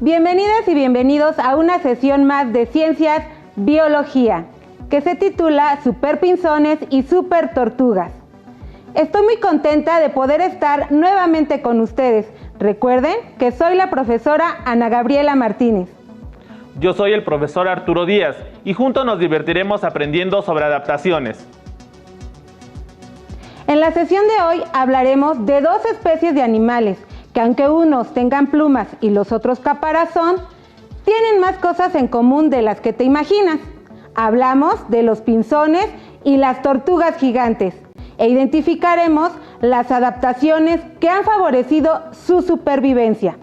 Bienvenidas y bienvenidos a una sesión más de Ciencias Biología, que se titula Super Pinzones y Super Tortugas. Estoy muy contenta de poder estar nuevamente con ustedes. Recuerden que soy la profesora Ana Gabriela Martínez. Yo soy el profesor Arturo Díaz y juntos nos divertiremos aprendiendo sobre adaptaciones. En la sesión de hoy hablaremos de dos especies de animales que, aunque unos tengan plumas y los otros caparazón, tienen más cosas en común de las que te imaginas. Hablamos de los pinzones y las tortugas gigantes e identificaremos las adaptaciones que han favorecido su supervivencia.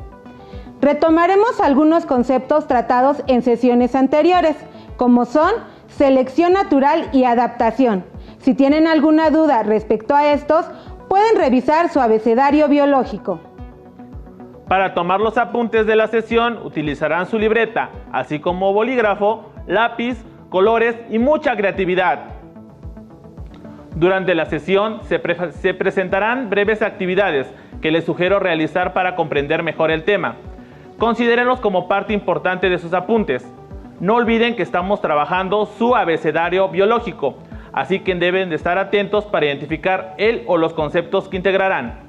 Retomaremos algunos conceptos tratados en sesiones anteriores, como son selección natural y adaptación. Si tienen alguna duda respecto a estos, pueden revisar su abecedario biológico. Para tomar los apuntes de la sesión utilizarán su libreta, así como bolígrafo, lápiz, colores y mucha creatividad. Durante la sesión se presentarán breves actividades que les sugiero realizar para comprender mejor el tema. Considérenlos como parte importante de sus apuntes. No olviden que estamos trabajando su abecedario biológico, así que deben de estar atentos para identificar el o los conceptos que integrarán.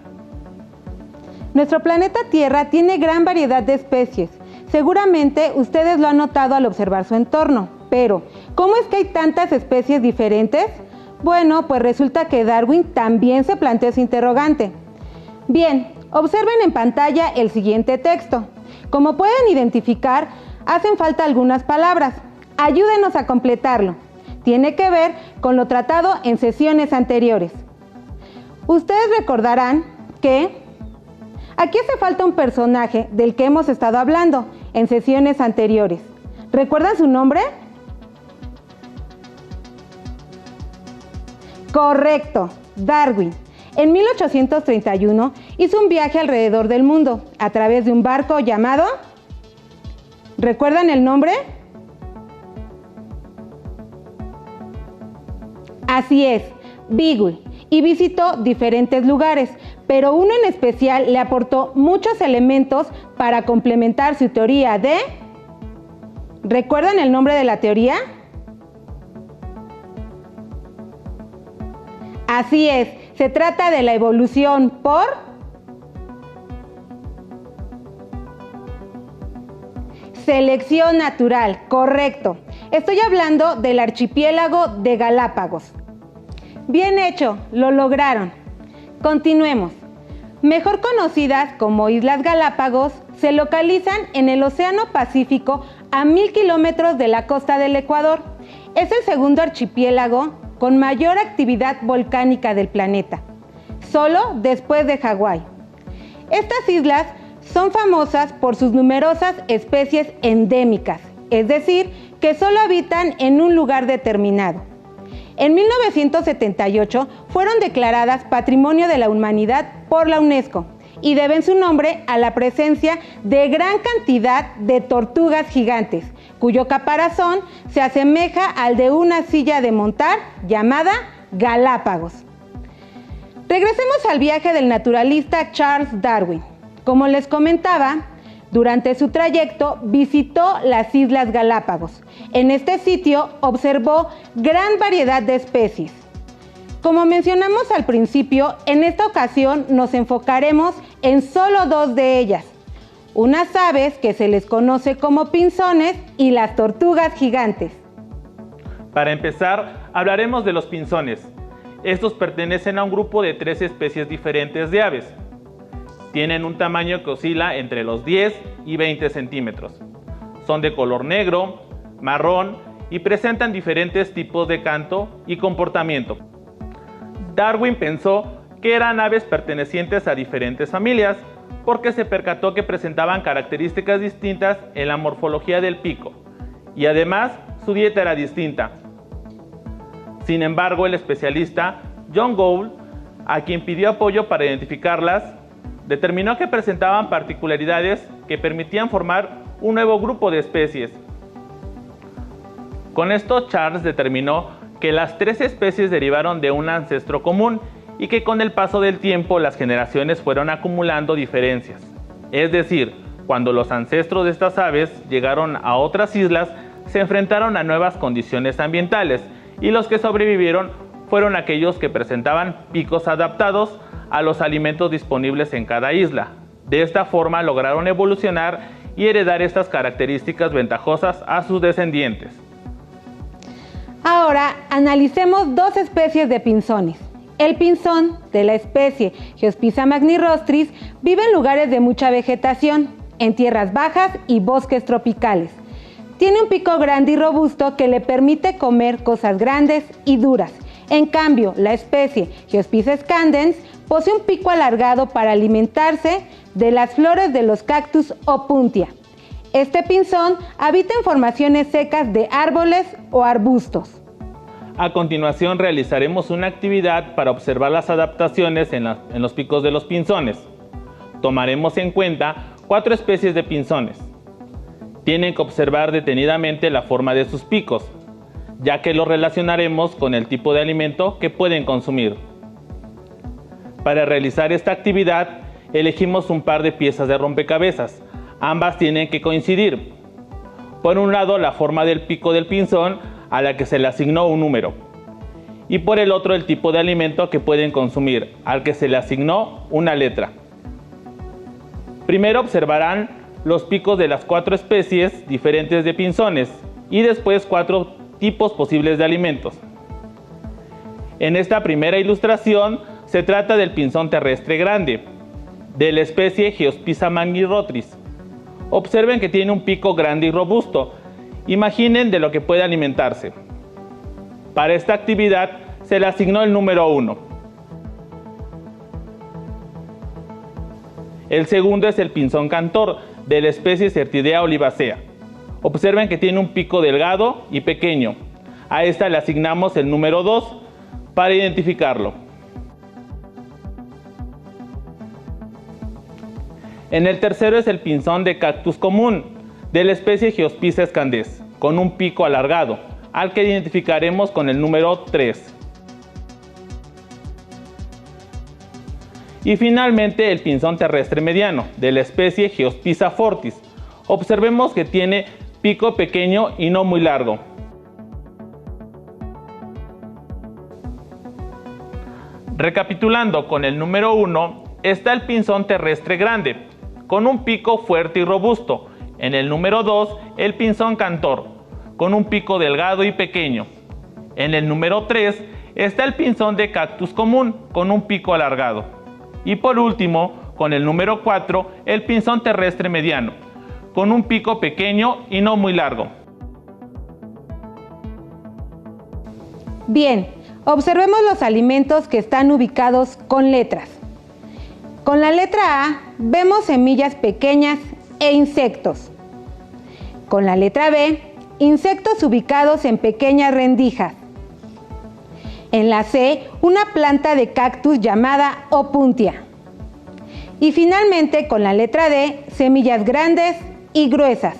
Nuestro planeta Tierra tiene gran variedad de especies. Seguramente ustedes lo han notado al observar su entorno. Pero, ¿cómo es que hay tantas especies diferentes? Bueno, pues resulta que Darwin también se planteó ese interrogante. Bien, observen en pantalla el siguiente texto. Como pueden identificar, hacen falta algunas palabras. Ayúdenos a completarlo. Tiene que ver con lo tratado en sesiones anteriores. Ustedes recordarán que aquí hace falta un personaje del que hemos estado hablando en sesiones anteriores. ¿Recuerdan su nombre? Correcto, Darwin. En 1831 hizo un viaje alrededor del mundo a través de un barco llamado... ¿Recuerdan el nombre? Así es, Beagle, y visitó diferentes lugares, pero uno en especial le aportó muchos elementos para complementar su teoría de... ¿Recuerdan el nombre de la teoría? Así es, se trata de la evolución por... selección natural, correcto. Estoy hablando del archipiélago de Galápagos. Bien hecho, lo lograron. Continuemos. Mejor conocidas como Islas Galápagos, se localizan en el Océano Pacífico a 1000 kilómetros de la costa del Ecuador. Es el segundo archipiélago con mayor actividad volcánica del planeta, solo después de Hawái. Estas islas son famosas por sus numerosas especies endémicas, es decir, que solo habitan en un lugar determinado. En 1978 fueron declaradas Patrimonio de la Humanidad por la UNESCO y deben su nombre a la presencia de gran cantidad de tortugas gigantes, cuyo caparazón se asemeja al de una silla de montar llamada Galápagos. Regresemos al viaje del naturalista Charles Darwin. Como les comentaba, durante su trayecto visitó las Islas Galápagos. En este sitio observó gran variedad de especies. Como mencionamos al principio, en esta ocasión nos enfocaremos en solo dos de ellas. Unas aves que se les conoce como pinzones y las tortugas gigantes. Para empezar, hablaremos de los pinzones. Estos pertenecen a un grupo de 3 especies diferentes de aves. Tienen un tamaño que oscila entre los 10 y 20 centímetros. Son de color negro, marrón y presentan diferentes tipos de canto y comportamiento. Darwin pensó que eran aves pertenecientes a diferentes familias porque se percató que presentaban características distintas en la morfología del pico y además su dieta era distinta. Sin embargo, el especialista John Gould, a quien pidió apoyo para identificarlas, determinó que presentaban particularidades que permitían formar un nuevo grupo de especies. Con esto, Charles determinó que las 3 especies derivaron de un ancestro común y que con el paso del tiempo las generaciones fueron acumulando diferencias. Es decir, cuando los ancestros de estas aves llegaron a otras islas, se enfrentaron a nuevas condiciones ambientales y los que sobrevivieron fueron aquellos que presentaban picos adaptados a los alimentos disponibles en cada isla. De esta forma lograron evolucionar y heredar estas características ventajosas a sus descendientes. Ahora analicemos dos especies de pinzones. El pinzón de la especie Geospiza magnirostris vive en lugares de mucha vegetación, en tierras bajas y bosques tropicales. Tiene un pico grande y robusto que le permite comer cosas grandes y duras. En cambio, la especie Geospiza scandens posee un pico alargado para alimentarse de las flores de los cactus Opuntia. Este pinzón habita en formaciones secas de árboles o arbustos. A continuación realizaremos una actividad para observar las adaptaciones en los picos de los pinzones. Tomaremos en cuenta 4 especies de pinzones. Tienen que observar detenidamente la forma de sus picos, ya que lo relacionaremos con el tipo de alimento que pueden consumir. Para realizar esta actividad, elegimos un par de piezas de rompecabezas. Ambas tienen que coincidir. Por un lado, la forma del pico del pinzón, a la que se le asignó un número. Y por el otro, el tipo de alimento que pueden consumir, al que se le asignó una letra. Primero observarán los picos de las 4 especies diferentes de pinzones y después 4 tipos posibles de alimentos. En esta primera ilustración se trata del pinzón terrestre grande, de la especie Geospiza magnirostris. Observen que tiene un pico grande y robusto. Imaginen de lo que puede alimentarse. Para esta actividad se le asignó el número 1. El segundo es el pinzón cantor, de la especie Certidea olivacea. Observen que tiene un pico delgado y pequeño. A esta le asignamos el número 2 para identificarlo. En el tercero es el pinzón de cactus común, de la especie Geospiza scandens, con un pico alargado, al que identificaremos con el número 3. Y finalmente el pinzón terrestre mediano, de la especie Geospiza fortis. Observemos que tiene pico pequeño y no muy largo. Recapitulando, con el número 1 está el pinzón terrestre grande, con un pico fuerte y robusto. En el número 2, el pinzón cantor, con un pico delgado y pequeño. En el número 3 está el pinzón de cactus común, con un pico alargado. Y por último, con el número 4, el pinzón terrestre mediano, con un pico pequeño y no muy largo. Bien, observemos los alimentos que están ubicados con letras. Con la letra A vemos semillas pequeñas e insectos. Con la letra B, insectos ubicados en pequeñas rendijas. En la C, una planta de cactus llamada Opuntia. Y finalmente, con la letra D, semillas grandes y gruesas.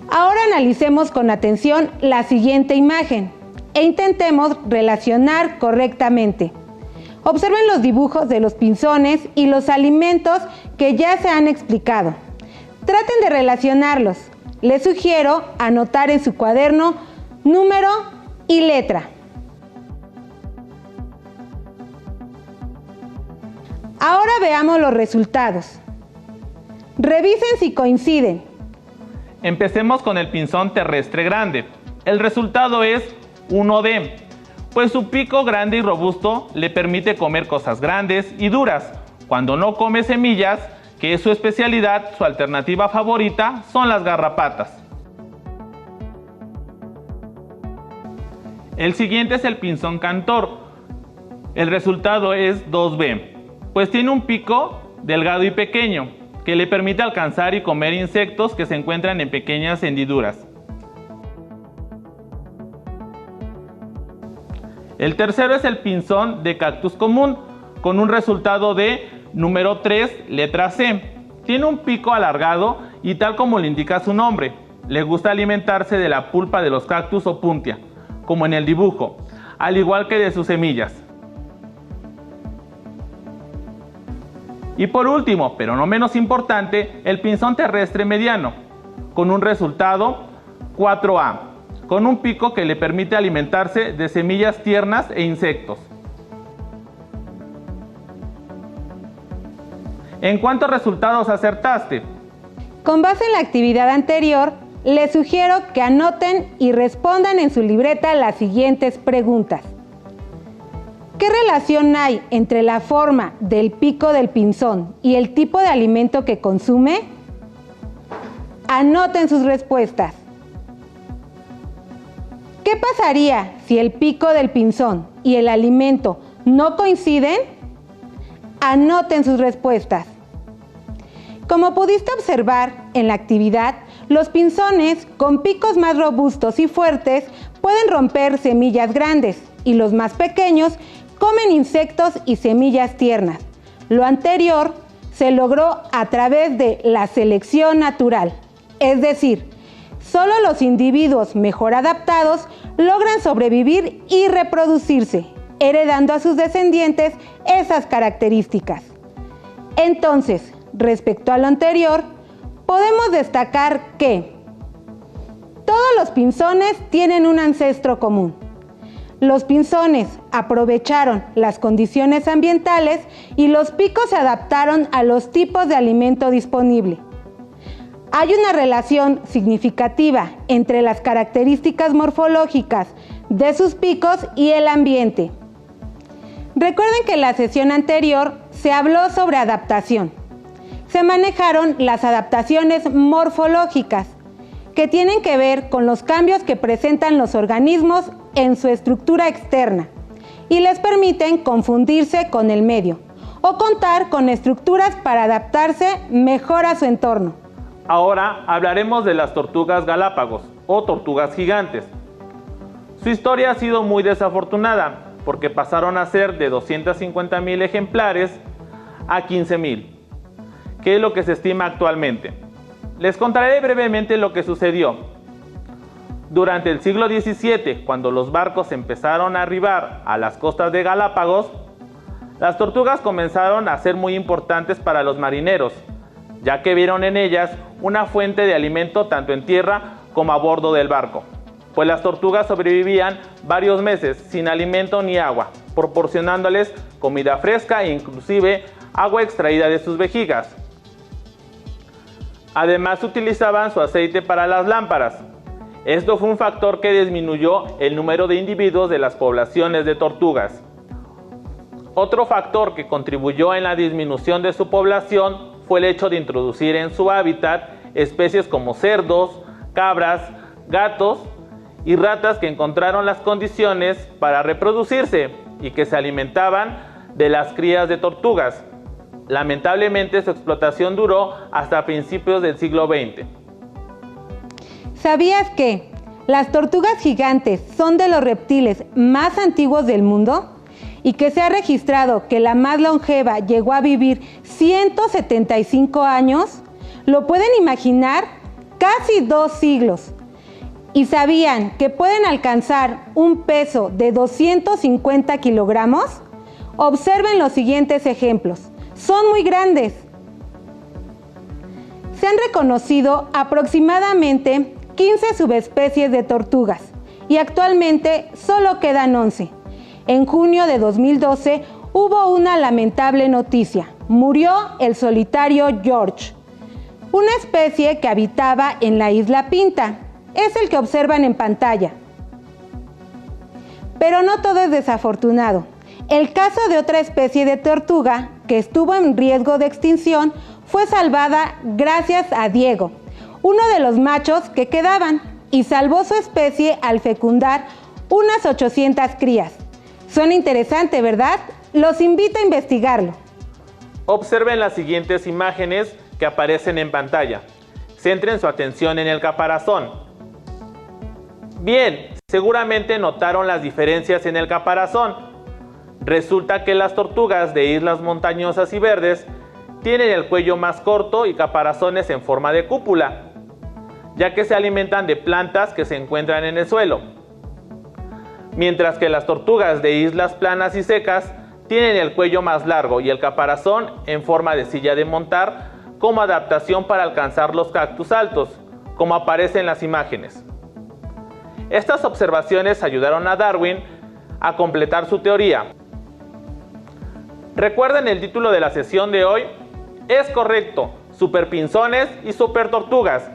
Ahora analicemos con atención la siguiente imagen e intentemos relacionar correctamente. Observen los dibujos de los pinzones y los alimentos que ya se han explicado. Traten de relacionarlos. Les sugiero anotar en su cuaderno número y letra. Ahora veamos los resultados. Revisen si coinciden. Empecemos con el pinzón terrestre grande. El resultado es 1D, pues su pico grande y robusto le permite comer cosas grandes y duras. Cuando no come semillas, que es su especialidad, su alternativa favorita son las garrapatas. El siguiente es el pinzón cantor. El resultado es 2B, pues tiene un pico delgado y pequeño, que le permite alcanzar y comer insectos que se encuentran en pequeñas hendiduras. El tercero es el pinzón de cactus común, con un resultado de número 3, letra C. Tiene un pico alargado y tal como le indica su nombre, le gusta alimentarse de la pulpa de los cactus Opuntia, como en el dibujo, al igual que de sus semillas. Y por último, pero no menos importante, el pinzón terrestre mediano, con un resultado 4A, con un pico que le permite alimentarse de semillas tiernas e insectos. ¿En cuántos resultados acertaste? Con base en la actividad anterior, les sugiero que anoten y respondan en su libreta las siguientes preguntas. ¿Qué relación hay entre la forma del pico del pinzón y el tipo de alimento que consume? Anoten sus respuestas. ¿Qué pasaría si el pico del pinzón y el alimento no coinciden? Anoten sus respuestas. Como pudiste observar en la actividad, los pinzones con picos más robustos y fuertes pueden romper semillas grandes y los más pequeños comen insectos y semillas tiernas. Lo anterior se logró a través de la selección natural, es decir, solo los individuos mejor adaptados logran sobrevivir y reproducirse, heredando a sus descendientes esas características. Entonces, respecto a lo anterior, podemos destacar que todos los pinzones tienen un ancestro común. Los pinzones aprovecharon las condiciones ambientales y los picos se adaptaron a los tipos de alimento disponible. Hay una relación significativa entre las características morfológicas de sus picos y el ambiente. Recuerden que en la sesión anterior se habló sobre adaptación. Se manejaron las adaptaciones morfológicas, que tienen que ver con los cambios que presentan los organismos en su estructura externa y les permiten confundirse con el medio o contar con estructuras para adaptarse mejor a su entorno. Ahora hablaremos de las tortugas galápagos o tortugas gigantes. Su historia ha sido muy desafortunada porque pasaron a ser de 250,000 ejemplares a 15,000, que es lo que se estima actualmente. Les contaré brevemente lo que sucedió. Durante el siglo XVII, cuando los barcos empezaron a arribar a las costas de Galápagos, las tortugas comenzaron a ser muy importantes para los marineros, ya que vieron en ellas una fuente de alimento tanto en tierra como a bordo del barco, pues las tortugas sobrevivían varios meses sin alimento ni agua, proporcionándoles comida fresca e inclusive agua extraída de sus vejigas. Además utilizaban su aceite para las lámparas. Esto fue un factor que disminuyó el número de individuos de las poblaciones de tortugas. Otro factor que contribuyó en la disminución de su población fue el hecho de introducir en su hábitat especies como cerdos, cabras, gatos y ratas que encontraron las condiciones para reproducirse y que se alimentaban de las crías de tortugas. Lamentablemente su explotación duró hasta principios del siglo XX. ¿Sabías que las tortugas gigantes son de los reptiles más antiguos del mundo? Y que se ha registrado que la más longeva llegó a vivir 175 años. ¿Lo pueden imaginar? Casi 2 siglos. ¿Y sabían que pueden alcanzar un peso de 250 kilogramos? Observen los siguientes ejemplos. Son muy grandes. Se han reconocido aproximadamente 15 subespecies de tortugas y actualmente solo quedan 11. En junio de 2012 hubo una lamentable noticia. Murió el solitario George, una especie que habitaba en la isla Pinta. Es el que observan en pantalla. Pero no todo es desafortunado. El caso de otra especie de tortuga que estuvo en riesgo de extinción fue salvada gracias a Diego, uno de los machos que quedaban, y salvó su especie al fecundar unas 800 crías. Suena interesante, ¿verdad? Los invito a investigarlo. Observen las siguientes imágenes que aparecen en pantalla. Centren su atención en el caparazón. Bien, seguramente notaron las diferencias en el caparazón. Resulta que las tortugas de islas montañosas y verdes tienen el cuello más corto y caparazones en forma de cúpula, ya que se alimentan de plantas que se encuentran en el suelo. Mientras que las tortugas de islas planas y secas tienen el cuello más largo y el caparazón en forma de silla de montar como adaptación para alcanzar los cactus altos, como aparece en las imágenes. Estas observaciones ayudaron a Darwin a completar su teoría. ¿Recuerdan el título de la sesión de hoy? Es correcto, superpinzones y supertortugas.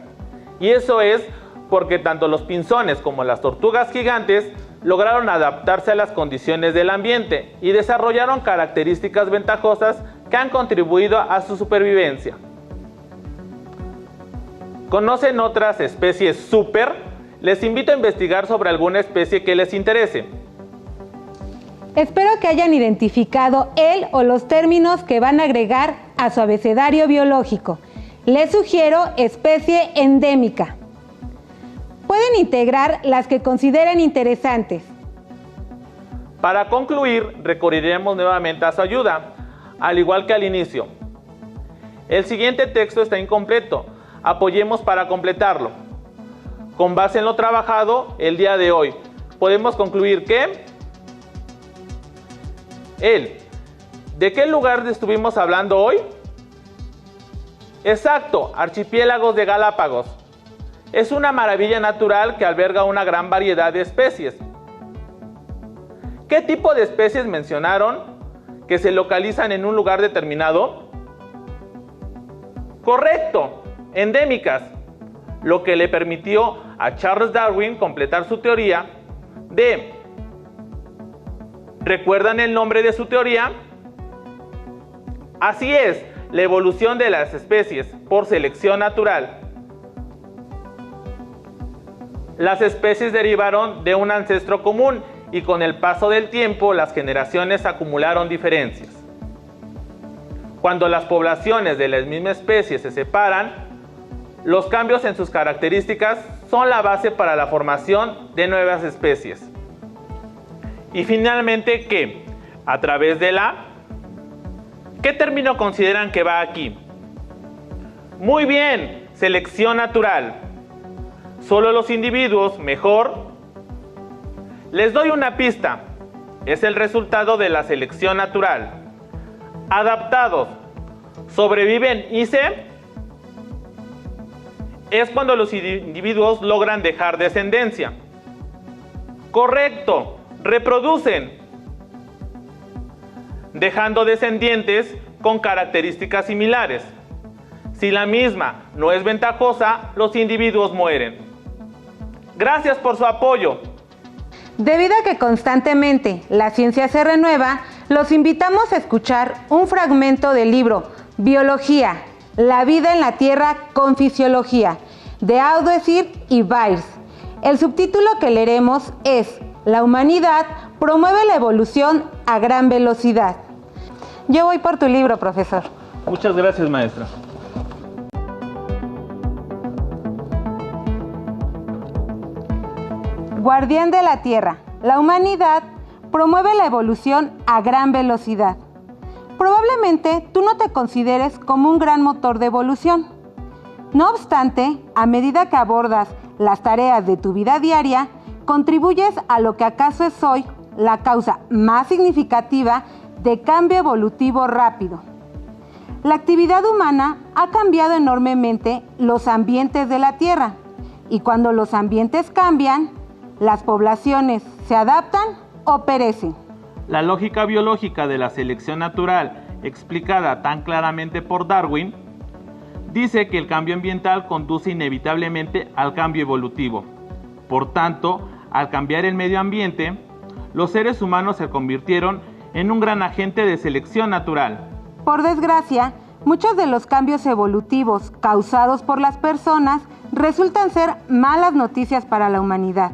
Y eso es porque tanto los pinzones como las tortugas gigantes lograron adaptarse a las condiciones del ambiente y desarrollaron características ventajosas que han contribuido a su supervivencia. ¿Conocen otras especies super? Les invito a investigar sobre alguna especie que les interese. Espero que hayan identificado el o los términos que van a agregar a su abecedario biológico. Les sugiero especie endémica. Pueden integrar las que consideren interesantes. Para concluir, recurriremos nuevamente a su ayuda, al igual que al inicio. El siguiente texto está incompleto. Apoyemos para completarlo. Con base en lo trabajado el día de hoy, podemos concluir que ¿de qué lugar estuvimos hablando hoy? Exacto, archipiélagos de Galápagos. Es una maravilla natural que alberga una gran variedad de especies. ¿Qué tipo de especies mencionaron que se localizan en un lugar determinado? Correcto, endémicas, lo que le permitió a Charles Darwin completar su teoría de... ¿Recuerdan el nombre de su teoría? Así es, la evolución de las especies por selección natural. Las especies derivaron de un ancestro común y con el paso del tiempo las generaciones acumularon diferencias. Cuando las poblaciones de la misma especie se separan, los cambios en sus características son la base para la formación de nuevas especies. Y finalmente, ¿qué? A través de ¿qué término consideran que va aquí? Muy bien, selección natural. Solo los individuos mejor. Les doy una pista. Es el resultado de la selección natural. Adaptados. Sobreviven y es cuando los individuos logran dejar descendencia. Correcto. Reproducen, dejando descendientes con características similares. Si la misma no es ventajosa, los individuos mueren. Gracias por su apoyo. Debido a que constantemente la ciencia se renueva, los invitamos a escuchar un fragmento del libro Biología, la vida en la Tierra con fisiología, de Audesir y Byers. El subtítulo que leeremos es La humanidad promueve la evolución a gran velocidad. Yo voy por tu libro, profesor. Muchas gracias, maestra. Guardián de la Tierra. La humanidad promueve la evolución a gran velocidad. Probablemente tú no te consideres como un gran motor de evolución. No obstante, a medida que abordas las tareas de tu vida diaria, contribuyes a lo que acaso es hoy la causa más significativa de cambio evolutivo rápido. La actividad humana ha cambiado enormemente los ambientes de la Tierra, y cuando los ambientes cambian, las poblaciones se adaptan o perecen. La lógica biológica de la selección natural, explicada tan claramente por Darwin, dice que el cambio ambiental conduce inevitablemente al cambio evolutivo. Por tanto, al cambiar el medio ambiente, los seres humanos se convirtieron en un gran agente de selección natural. Por desgracia, muchos de los cambios evolutivos causados por las personas resultan ser malas noticias para la humanidad.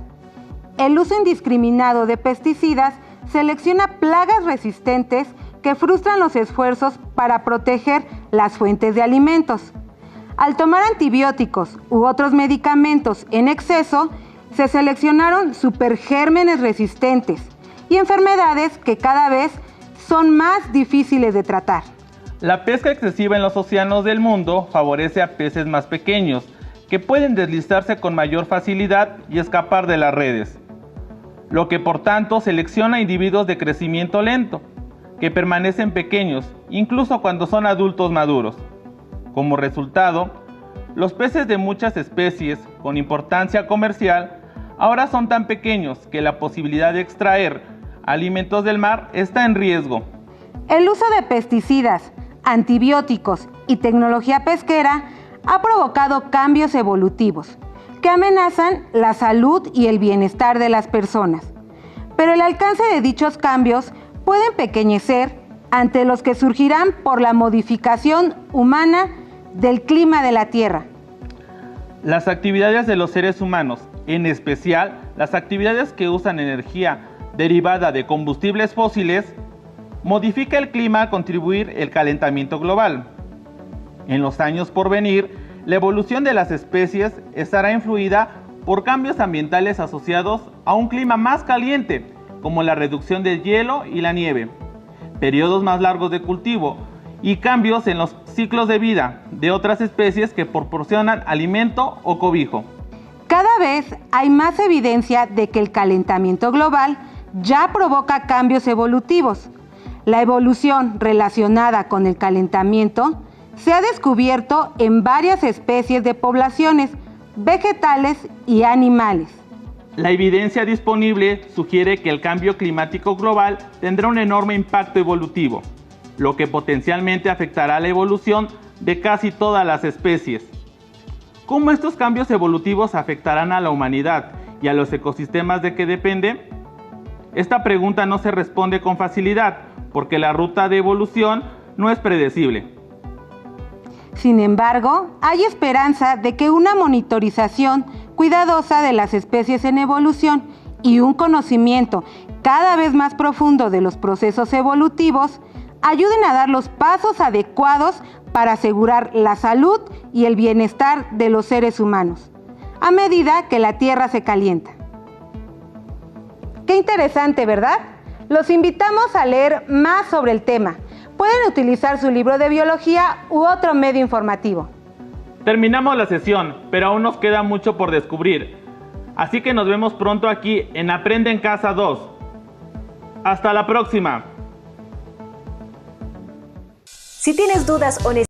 El uso indiscriminado de pesticidas selecciona plagas resistentes que frustran los esfuerzos para proteger las fuentes de alimentos. Al tomar antibióticos u otros medicamentos en exceso, se seleccionaron supergérmenes resistentes y enfermedades que cada vez son más difíciles de tratar. La pesca excesiva en los océanos del mundo favorece a peces más pequeños, que pueden deslizarse con mayor facilidad y escapar de las redes, lo que por tanto selecciona individuos de crecimiento lento, que permanecen pequeños, incluso cuando son adultos maduros. Como resultado, los peces de muchas especies con importancia comercial ahora son tan pequeños que la posibilidad de extraer alimentos del mar está en riesgo. El uso de pesticidas, antibióticos y tecnología pesquera ha provocado cambios evolutivos que amenazan la salud y el bienestar de las personas. Pero el alcance de dichos cambios puede empequeñecer ante los que surgirán por la modificación humana del clima de la Tierra. Las actividades de los seres humanos, en especial las actividades que usan energía derivada de combustibles fósiles, modifica el clima a contribuir el calentamiento global. En los años por venir, la evolución de las especies estará influida por cambios ambientales asociados a un clima más caliente, como la reducción del hielo y la nieve, periodos más largos de cultivo y cambios en los ciclos de vida de otras especies que proporcionan alimento o cobijo. Cada vez hay más evidencia de que el calentamiento global ya provoca cambios evolutivos. La evolución relacionada con el calentamiento se ha descubierto en varias especies de poblaciones vegetales y animales. La evidencia disponible sugiere que el cambio climático global tendrá un enorme impacto evolutivo, lo que potencialmente afectará la evolución de casi todas las especies. ¿Cómo estos cambios evolutivos afectarán a la humanidad y a los ecosistemas de que depende? Esta pregunta no se responde con facilidad, porque la ruta de evolución no es predecible. Sin embargo, hay esperanza de que una monitorización cuidadosa de las especies en evolución y un conocimiento cada vez más profundo de los procesos evolutivos ayuden a dar los pasos adecuados para asegurar la salud y el bienestar de los seres humanos, a medida que la Tierra se calienta. Qué interesante, ¿verdad? Los invitamos a leer más sobre el tema. Pueden utilizar su libro de biología u otro medio informativo. Terminamos la sesión, pero aún nos queda mucho por descubrir. Así que nos vemos pronto aquí en Aprende en Casa 2. ¡Hasta la próxima! Si tienes dudas o